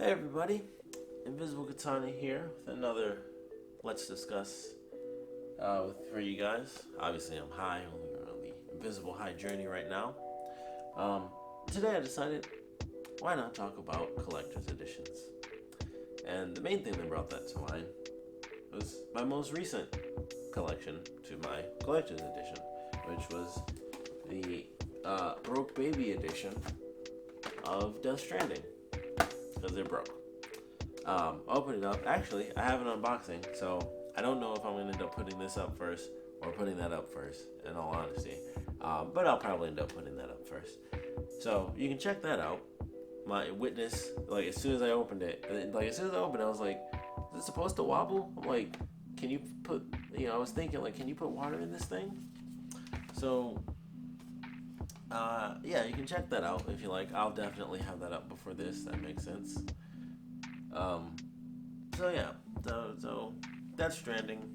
Hey everybody, Invisiblekatana here with another Let's Discuss for you guys. Obviously I'm high, we're on the Invisiblehigh journey right now. Today I decided, why not talk about collector's editions? And the main thing that brought that to mind was my most recent collection to my collector's edition, which was the Broke Baby edition of Death Stranding. Because they're broke. Open it up. Actually, I have an unboxing, so I don't know if I'm going to end up putting this up first or putting that up first, in all honesty. But I'll probably end up putting that up first. So you can check that out. My witness, as soon as I opened it, I was like, is it supposed to wobble? I'm like, can you put, I was thinking, can you put water in this thing? So, yeah, you can check that out if you like. I'll definitely have that up before this. That makes sense. So yeah, so Death Stranding,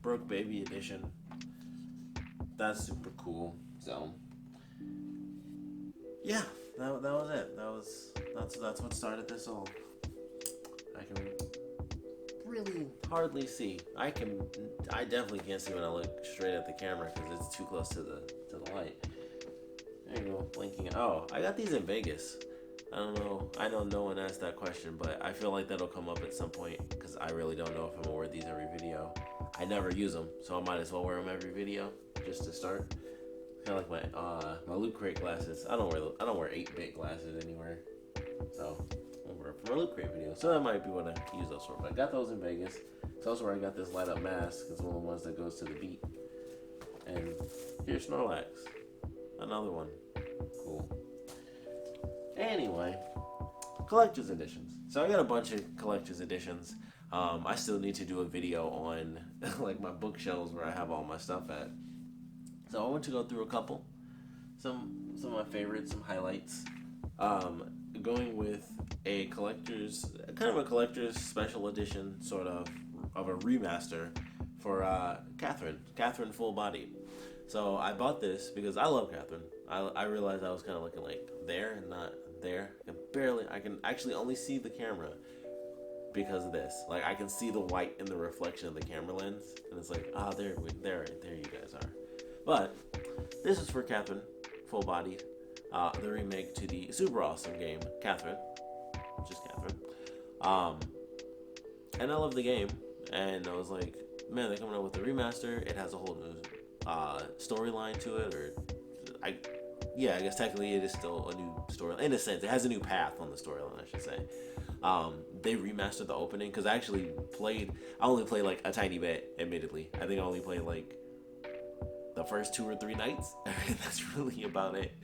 Broke Baby edition. That's super cool. So yeah, that was it. That's what started this all. I can really hardly see. I definitely can't see when I look straight at the camera because it's too close to the light. There you go, blinking. Oh, I got these in Vegas. I don't know. I know no one asked that question, but I feel like that'll come up at some point because I really don't know if I'm gonna wear these every video. I never use them, so I might as well wear them every video just to start. Kind of like my Loot Crate glasses. I don't wear 8-bit glasses anywhere, so I'll wear them for my Loot Crate video. So that might be what I use those for. But I got those in Vegas. It's also where I got this light up mask. It's one of the ones that goes to the beat. And here's Snorlax. Another one. Cool. Anyway, collector's editions. So I got a bunch of collector's editions. I still need to do a video on my bookshelves where I have all my stuff at. So I want to go through a couple. Some of my favorites, some highlights. Going with a collector's special edition, sort of a remaster for Catherine Full Body. So I bought this because I love Catherine. I realized I was kind of looking there and not there. I can actually only see the camera because of this. I can see the white in the reflection of the camera lens, and it's there you guys are. But this is for Catherine Full Body, the remake to the super awesome game Catherine, just Catherine. And I love the game, and I was like, man, they're coming out with a remaster. It has a whole new storyline to it, I guess technically it is still a new storyline in a sense. It has a new path on the storyline, I should say. They remastered the opening because I only played a tiny bit, admittedly. I think I only played the first 2 or 3 nights. That's really about it.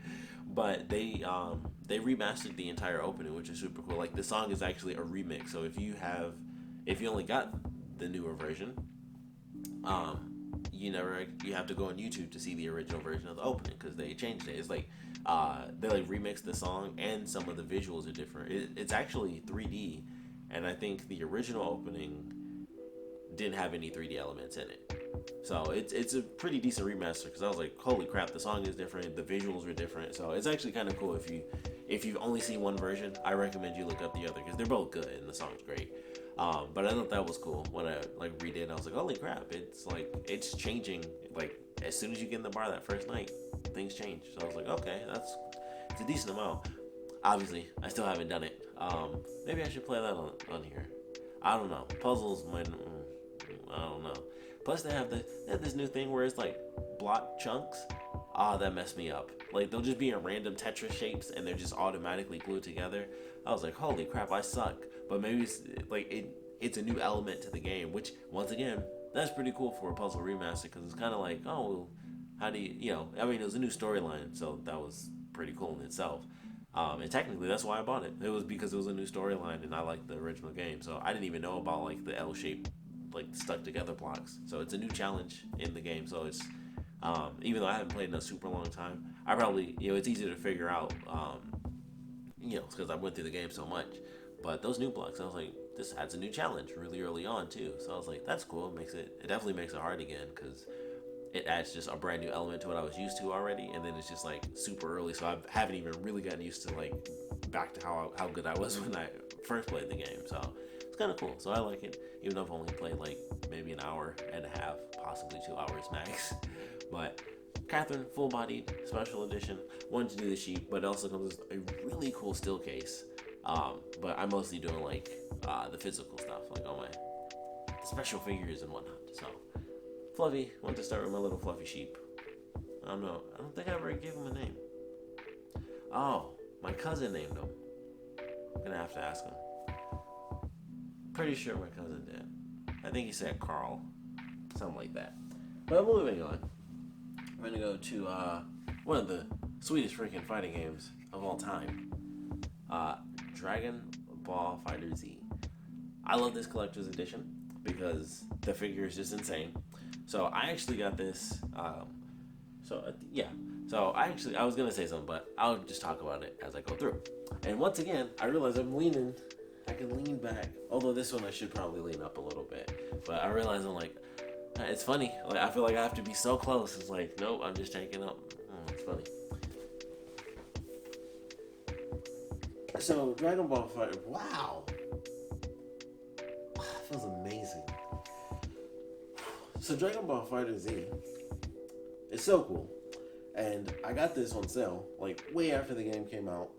But they remastered the entire opening, which is super cool. The song is actually a remix, so if you only got the newer version, you have to go on YouTube to see the original version of the opening because they changed it. It's they remixed the song and some of the visuals are different. It's actually 3D, and I think the original opening didn't have any 3D elements in it. So it's a pretty decent remaster because I was like, holy crap, the song is different, the visuals are different. So it's actually kind of cool if you've only seen one version. I recommend you look up the other because they're both good and the song's great. But I thought that was cool when I redid it. I was like, holy crap, it's changing. As soon as you get in the bar that first night, things change. So I was like, okay, it's a decent amount. Obviously, I still haven't done it. Maybe I should play that on here. I don't know. Puzzles might. I don't know. Plus, they have this new thing where it's block chunks. That messed me up. They'll just be in random Tetris shapes and they're just automatically glued together. I was like, holy crap, I suck. But maybe it's a new element to the game, which once again, that's pretty cool for a puzzle remaster because it's kind of how do you, it was a new storyline, so that was pretty cool in itself. And technically, that's why I bought it. It was because it was a new storyline and I liked the original game, so I didn't even know about the L-shaped stuck together blocks. So it's a new challenge in the game. So it's even though I haven't played in a super long time, I probably it's easy to figure out. Because I went through the game so much. But those new blocks, I was like, this adds a new challenge really early on too. So I was like, that's cool. It definitely makes it hard again because it adds just a brand new element to what I was used to already, and then it's just super early. So I haven't even really gotten used to back to how good I was when I first played the game. So it's kind of cool. So I like it, even though I've only played like maybe an hour and a half, possibly 2 hours max. But Catherine, full-bodied, special edition. Wanted to do the sheep, but it also comes with a really cool still case. But I'm mostly doing like the physical stuff, like all my special figures and whatnot. So Fluffy, want to start with my little fluffy sheep. I don't know. I don't think I ever gave him a name. Oh, my cousin named him. I'm gonna have to ask him. Pretty sure my cousin did. I think he said Carl, something like that. But moving on. We're gonna go to one of the sweetest freaking fighting games of all time. Dragon Ball FighterZ. I love this collector's edition because the figure is just insane. So I actually got this. So I was gonna say something, but I'll just talk about it as I go through. And once again, I realize I can lean back. Although this one I should probably lean up a little bit. But I realize I'm like, it's funny. Like I feel like I have to be so close. It's like, nope, I'm just taking up. It's funny. So Dragon Ball Fighter, wow, that feels amazing. So Dragon Ball FighterZ is so cool, and I got this on sale like way after the game came out.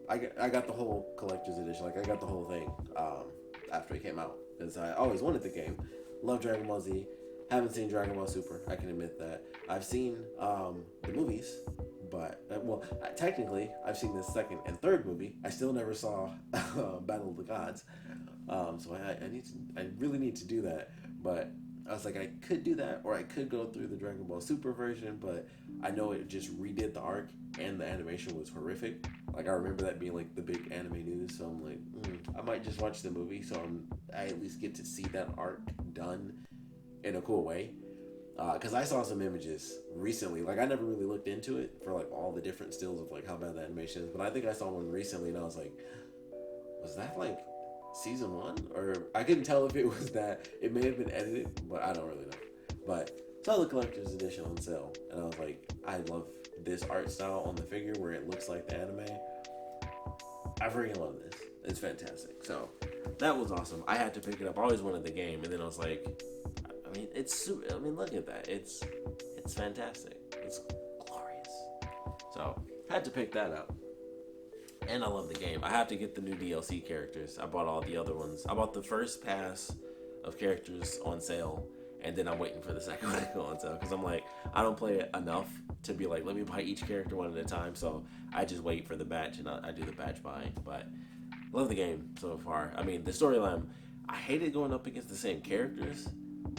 I got the whole collector's edition, like I got the whole thing after it came out because I always wanted the game. Love Dragon Ball Z. Haven't seen Dragon Ball Super. I can admit that. I've seen the movies. But, technically, I've seen the second and third movie. I still never saw Battle of the Gods. So I really need to do that. But I was like, I could do that, or I could go through the Dragon Ball Super version, but I know it just redid the arc, and the animation was horrific. Like, I remember that being, like, the big anime news, so I'm like, I might just watch the movie, so I at least get to see that arc done in a cool way. Because I saw some images recently. Like, I never really looked into it for, like, all the different stills of, like, how bad the animation is. But I think I saw one recently, and I was like, was that, like, season 1? Or I couldn't tell if it was that. It may have been edited, but I don't really know. But saw the collector's edition on sale, and I was like, I love this art style on the figure where it looks like the anime. I freaking love this. It's fantastic. So, that was awesome. I had to pick it up. I always wanted the game, and then I was like, look at that. It's fantastic. It's glorious. So, had to pick that up. And I love the game. I have to get the new DLC characters. I bought all the other ones. I bought the first pass of characters on sale, and then I'm waiting for the second one to go on sale. Because I'm like, I don't play it enough to be like, let me buy each character one at a time. So, I just wait for the batch, and I do the batch buying. But, love the game so far. I mean, the storyline, I hated going up against the same characters,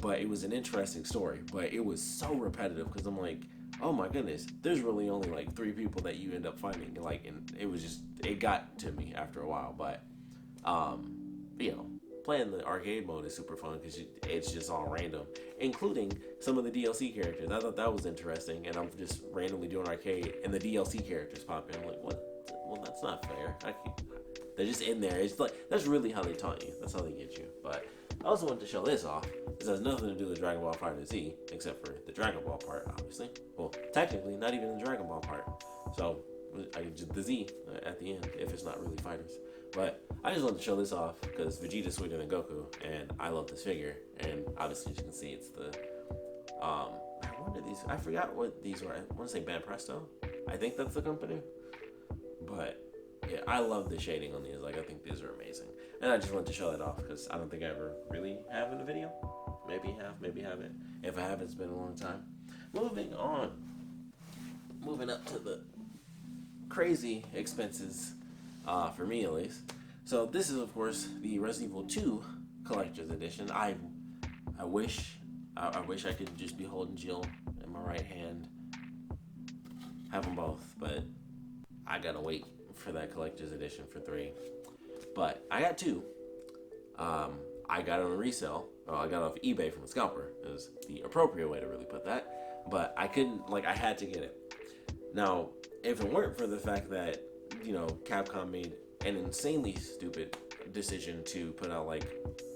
but it was an interesting story. But it was so repetitive because I'm like, oh my goodness, there's really only like 3 people that you end up fighting. Like, and it was just, it got to me after a while. But, playing the arcade mode is super fun because it's just all random, including some of the DLC characters. I thought that was interesting, and I'm just randomly doing arcade, and the DLC characters pop in. I'm like, what? Well, that's not fair. They're just in there. It's like, that's really how they taunt you. That's how they get you. But I also wanted to show this off. This has nothing to do with Dragon Ball FighterZ, except for the Dragon Ball part, obviously. Well, technically, not even the Dragon Ball part. So, I can just the Z at the end, if it's not really fighters. But I just wanted to show this off, because Vegeta's sweeter than Goku, and I love this figure. And obviously, as you can see, it's the, what are these? I forgot what these were. I want to say Ban Presto. I think that's the company. But, yeah, I love the shading on these. Like, I think these are amazing. And I just wanted to show that off because I don't think I ever really have in a video. Maybe have, maybe haven't. If I have, it's been a long time. Moving on. Moving up to the crazy expenses, for me at least. So this is, of course, the Resident Evil 2 Collector's Edition. I wish I could just be holding Jill in my right hand. Have them both, but I gotta wait for that Collector's Edition for 3. But I got 2. I got it on a resale. I got it off eBay from a scalper. It was the appropriate way to really put that. But I couldn't, I had to get it. Now, if it weren't for the fact that, Capcom made an insanely stupid decision to put out,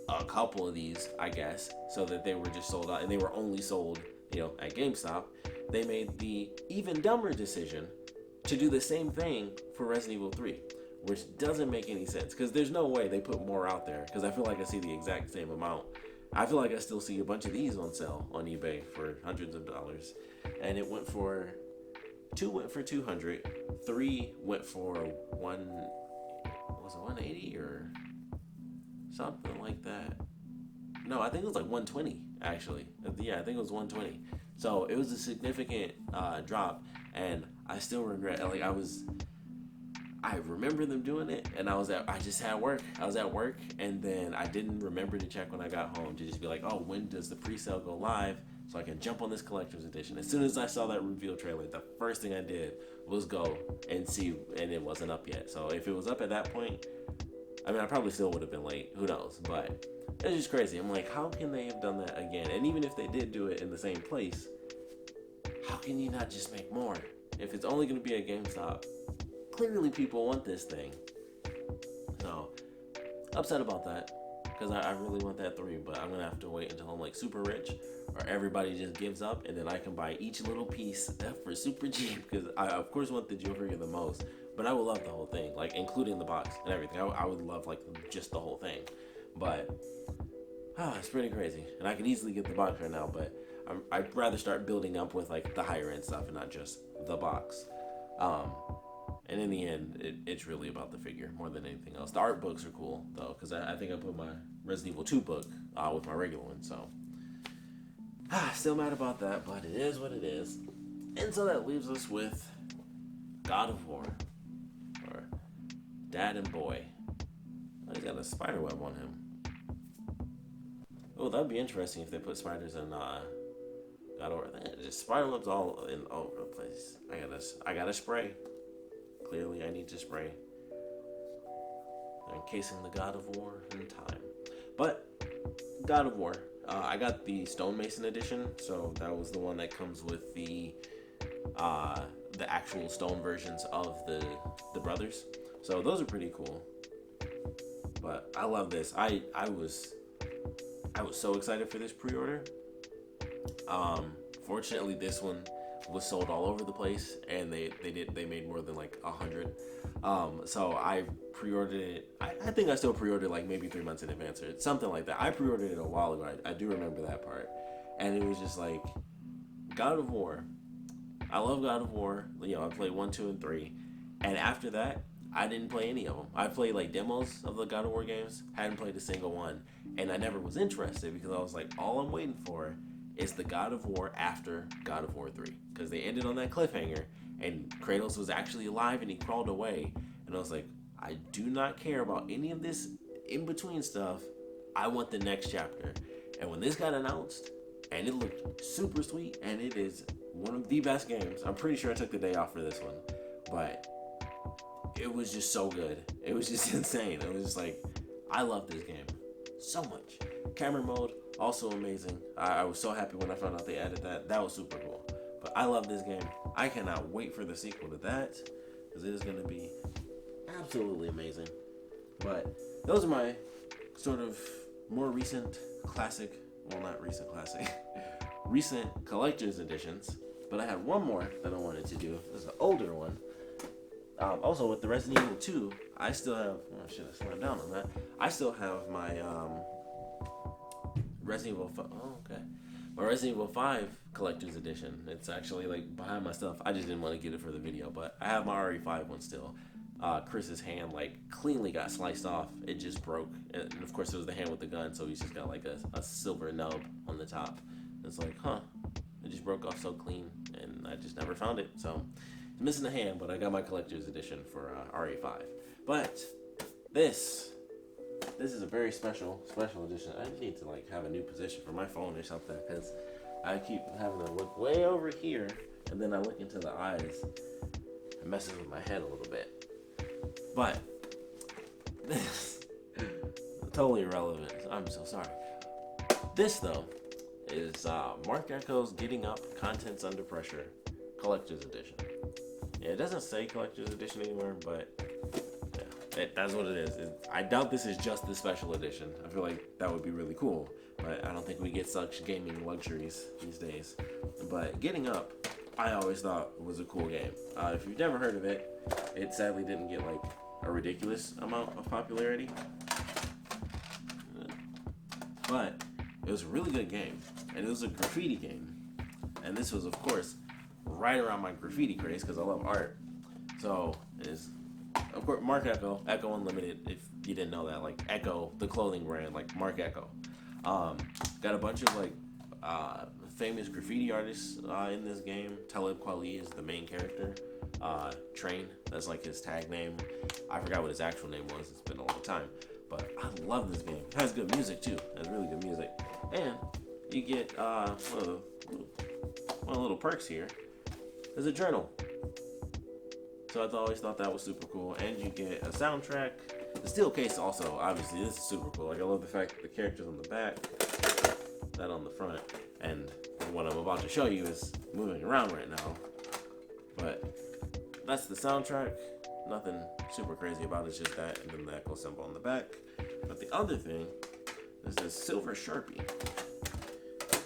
a couple of these, I guess, so that they were just sold out, and they were only sold, at GameStop, they made the even dumber decision to do the same thing for Resident Evil 3, which doesn't make any sense because there's no way they put more out there, because I feel like I see the exact same amount. I feel like I still see a bunch of these on sale on eBay for hundreds of dollars, and it went for 2 went for 200, 3 went for 180 or something like that. No, I think it was like 120 actually. Yeah, I think it was 120. So it was a significant drop, and I still regret. Like I remember them doing it, and I was at work, and then I didn't remember to check when I got home to just be like, oh, when does the pre-sale go live so I can jump on this collector's edition. As soon as I saw that reveal trailer, the first thing I did was go and see, and it wasn't up yet. So if it was up at that point, I mean, I probably still would have been late, who knows, but it's just crazy. I'm like, how can they have done that again? And even if they did do it in the same place, how can you not just make more? If it's only going to be at GameStop, clearly people want this thing. So, upset about that, because I really want that 3, but I'm going to have to wait until I'm like super rich, or everybody just gives up, and then I can buy each little piece for super cheap, because I of course want the Joker the most, but I would love the whole thing, like including the box and everything. I would love like just the whole thing, but it's pretty crazy, and I could easily get the box right now, but I'd rather start building up with like the higher end stuff and not just the box. And in the end, it's really about the figure more than anything else. The art books are cool though, because I think I put my Resident Evil 2 book with my regular one, so still mad about that, but it is what it is. And so that leaves us with God of War, or Dad and Boy. Oh, he's got a spider web on him. Oh, that'd be interesting if they put spiders in God of War. There's spider webs all over the place. I gotta spray. Clearly, I need to spray. They're encasing the God of War in time. But God of War, I got the Stonemason edition, so that was the one that comes with the actual stone versions of the brothers. So those are pretty cool. But I love this. I was so excited for this pre-order. Fortunately, this one was sold all over the place, and they made more than like 100. So I pre-ordered it. I think I still pre-ordered like maybe 3 months in advance or something like that. I pre-ordered it a while ago. I do remember that part, and it was just like God of War. I love God of War. You know, I played 1, 2, and 3, and after that, I didn't play any of them. I played like demos of the God of War games. Hadn't played a single one, and I never was interested because I was like, all I'm waiting for is the God of War after God of War 3, because they ended on that cliffhanger, and Kratos was actually alive and he crawled away, and I was like, I do not care about any of this in between stuff. I want the next chapter. And when this got announced, and it looked super sweet, and it is one of the best games. I'm pretty sure I took the day off for this one, but it was just so good. It was just insane. It was just like, I love this game so much. Camera mode, also amazing. I was so happy when I found out they added that. That was super cool. But I love this game. I cannot wait for the sequel to that, because it is going to be absolutely amazing. But those are my sort of more recent classic, well, not recent classic, recent collector's editions. But I had one more that I wanted to do. This is an older one. Also, with the Resident Evil 2, I still have, oh shit, I slowed down on that. I still have my Resident Evil 5, my Resident Evil 5 collector's edition. It's actually like behind my stuff. I just didn't want to get it for the video, but I have my RE5 one still. Chris's hand like cleanly got sliced off. It just broke, and of course it was the hand with the gun, so he's just got like a silver nub on the top. It's like, it just broke off so clean, and I just never found it. So it's missing a hand, but I got my collector's edition for RE5. But this is a very special edition. I just need to like have a new position for my phone or something, because I keep having to look way over here, and then I look into the eyes. It messes with my head a little bit. But this totally irrelevant. I'm so sorry. This though is Mark Echo's Getting Up Contents Under Pressure Collector's Edition. Yeah, it doesn't say Collector's Edition anywhere, but yeah, that's what it is. I doubt this is just the special edition. I feel like that would be really cool, but I don't think we get such gaming luxuries these days. But Getting Up I always thought was a cool game. If you've never heard of it, it sadly didn't get like a ridiculous amount of popularity, but it was a really good game, and it was a graffiti game. And this was, of course, right around my graffiti craze because I love art. So it's, of course, Mark Echo, Echo Unlimited. If you didn't know that, like Echo, the clothing brand, like Mark Echo, got a bunch of like famous graffiti artists in this game. Talib Kweli is the main character. Train, that's like his tag name. I forgot what his actual name was. It's been a long time. But I love this game. It has good music too. It has really good music. And you get one of the little perks here. There's a journal. So I always thought that was super cool. And you get a soundtrack. The steel case also, obviously, this is super cool. Like, I love the fact that the character's on the back, that on the front. And what I'm about to show you is moving around right now. But that's the soundtrack. Nothing super crazy about it, it's just that, and then the Echo symbol on the back. But the other thing is this silver Sharpie,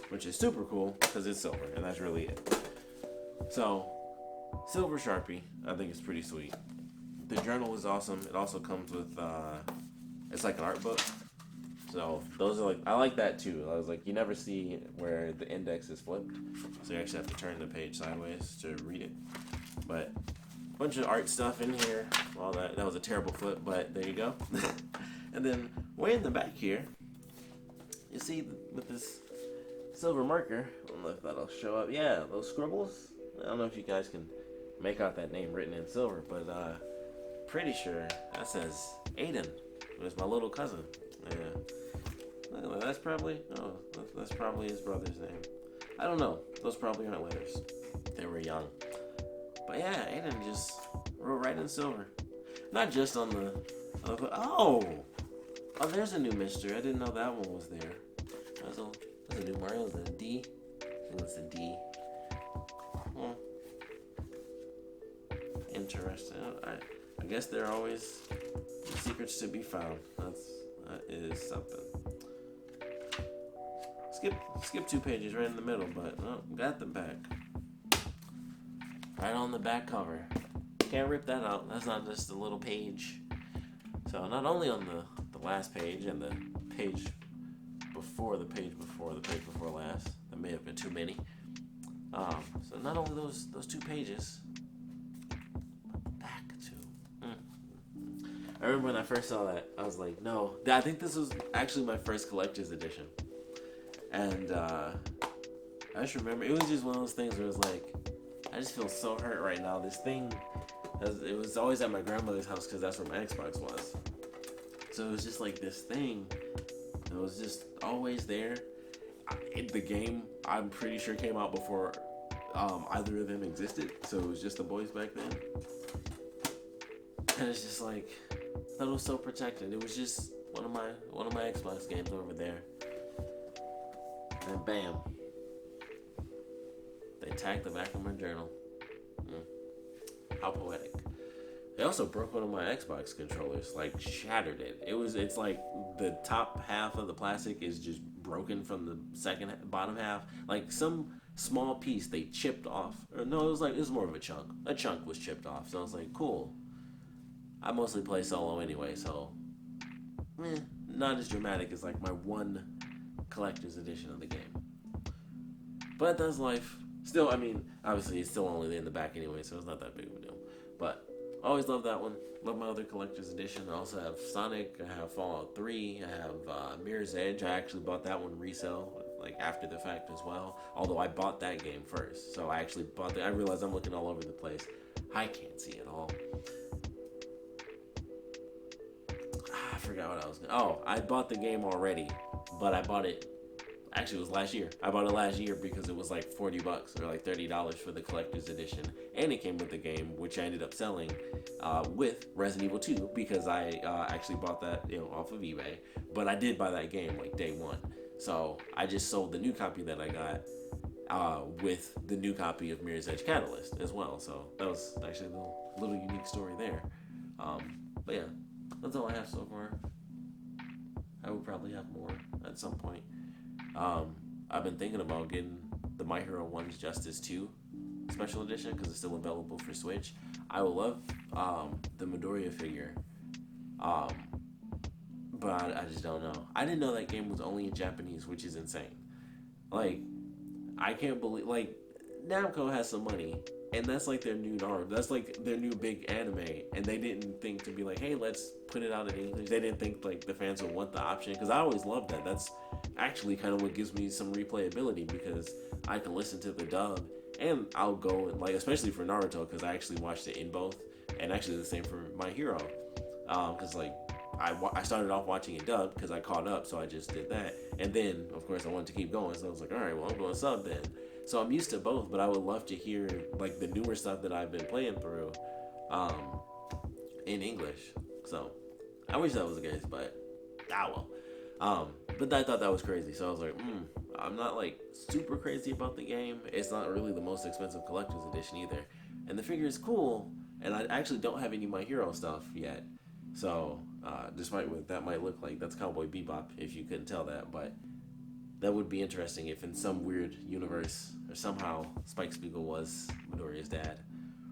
which is super cool because it's silver, and that's really it. So, silver Sharpie, I think it's pretty sweet. The journal is awesome. It also comes with, it's like an art book. So, those are like, I like that too. I was like, you never see where the index is flipped. So, you actually have to turn the page sideways to read it. But, bunch of art stuff in here. All that was a terrible flip, but there you go. And then, way in the back here, you see with this silver marker, I don't know if that'll show up. Yeah, those scribbles. I don't know if you guys can make out that name written in silver, but pretty sure that says Aiden. It's my little cousin. Yeah, that's probably that's probably his brother's name. I don't know. Those probably aren't letters. They were young. But yeah, Aiden just wrote right in silver. Not just on the oh, there's a new Mister. I didn't know that one was there. That's a new Mario. Is it a D? I think it's a D. Interesting. I guess there are always secrets to be found. That is something. Skip 2 pages right in the middle, but got the back. Right on the back cover. Can't rip that out. That's not just a little page. So not only on the last page and the page before the page before the page before last, that may have been too many. So not only those 2 pages, but back too. I remember when I first saw that, I was like, no. I think this was actually my first collector's edition. And I just remember, it was just one of those things where it was like, I just feel so hurt right now. This thing, it was always at my grandmother's house because that's where my Xbox was. So it was just like this thing that was just always there. The game, I'm pretty sure, came out before either of them existed. So it was just the boys back then. And it's just like, that was so protected. It was just one of my Xbox games over there. And bam. They tagged the back of my journal. How poetic. They also broke one of my Xbox controllers, like shattered it. It's like the top half of the plastic is just broken from the bottom half. Like some small piece they chipped off. Or no, it was more of a chunk. A chunk was chipped off. So I was like, cool. I mostly play solo anyway, so not as dramatic as like my one collector's edition of the game. But that's life. Still, I mean, obviously it's still only in the back anyway, so it's not that big of a deal. But I always love that one. Love my other collector's edition. I also have Sonic. I have Fallout 3. I have Mirror's Edge. I actually bought that one resale, like after the fact as well. Although I bought that game first, so I actually bought I realized I'm looking all over the place. I can't see it all. I forgot what I was. I bought the game already, but I bought it. Actually, it was last year. I bought it last year because it was like $40 or like $30 for the collector's edition, and it came with the game, which I ended up selling with Resident Evil 2 because I actually bought that off of eBay. But I did buy that game like day one, so I just sold the new copy that I got with the new copy of Mirror's Edge Catalyst as well. So that was actually a little unique story there. But yeah, that's all I have so far. I would probably have more at some point. I've been thinking about getting the My Hero 1's Justice 2 special edition because it's still available for Switch. I would love the Midoriya figure, but I just don't know. I didn't know that game was only in Japanese, which is insane. Like, I can't believe, like, Namco has some money, and that's like their new Naruto. That's like their new big anime, and they didn't think to be like, hey, let's put it out in English. They didn't think like the fans would want the option, because I always loved that. That's actually kind of what gives me some replayability, because I can listen to the dub, and I'll go and, like, especially for Naruto, because I actually watched it in both, and actually the same for My Hero, because like I started off watching it dubbed because I caught up, so I just did that, and then of course I wanted to keep going, so I was like, all right, well, I'm going sub then. So I'm used to both, but I would love to hear like the newer stuff that I've been playing through in English. So I wish that was the case, but well. But I thought that was crazy, so I was like, I'm not like super crazy about the game. It's not really the most expensive collector's edition either, and the figure is cool. And I actually don't have any My Hero stuff yet, so despite what that might look like, that's Cowboy Bebop if you couldn't tell that. But that would be interesting if in some weird universe or somehow Spike Spiegel was Midoriya's dad,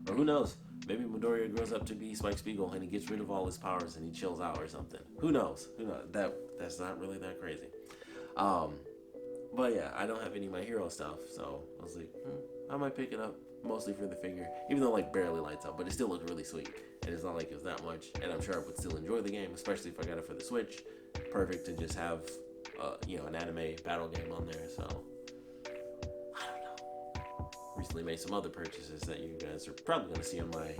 or who knows, maybe Midoriya grows up to be Spike Spiegel and he gets rid of all his powers and he chills out or something. Who knows? That's not really that crazy. But yeah, I don't have any My Hero stuff, so I was like, I might pick it up, mostly for the figure, even though like barely lights up, but it still looks really sweet, and it's not like it's that much, and I'm sure I would still enjoy the game, especially if I got it for the Switch. Perfect to just have an anime battle game on there. So I don't know. Recently made some other purchases that you guys are probably going to see on my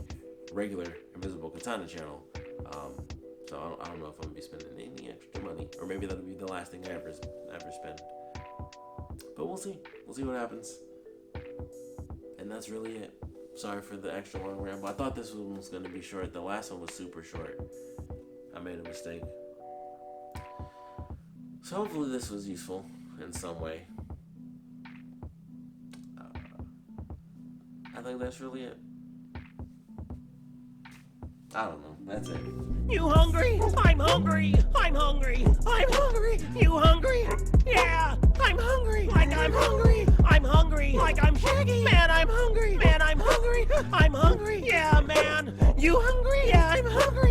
regular Invisiblekatana channel. So I don't know if I'm going to be spending any extra money, or maybe that'll be the last thing I ever spend. But we'll see. We'll see what happens. And that's really it. Sorry for the extra long ramble. I thought this one was going to be short. The last one was super short. I made a mistake. So hopefully this was useful in some way. I think that's really it. I don't know. That's it. You hungry? I'm hungry. I'm hungry. I'm hungry. You hungry? Yeah, I'm hungry. Like I'm hungry. I'm hungry. Like I'm Shaggy. Man, I'm hungry. Man, I'm hungry. I'm hungry. Yeah, man. You hungry?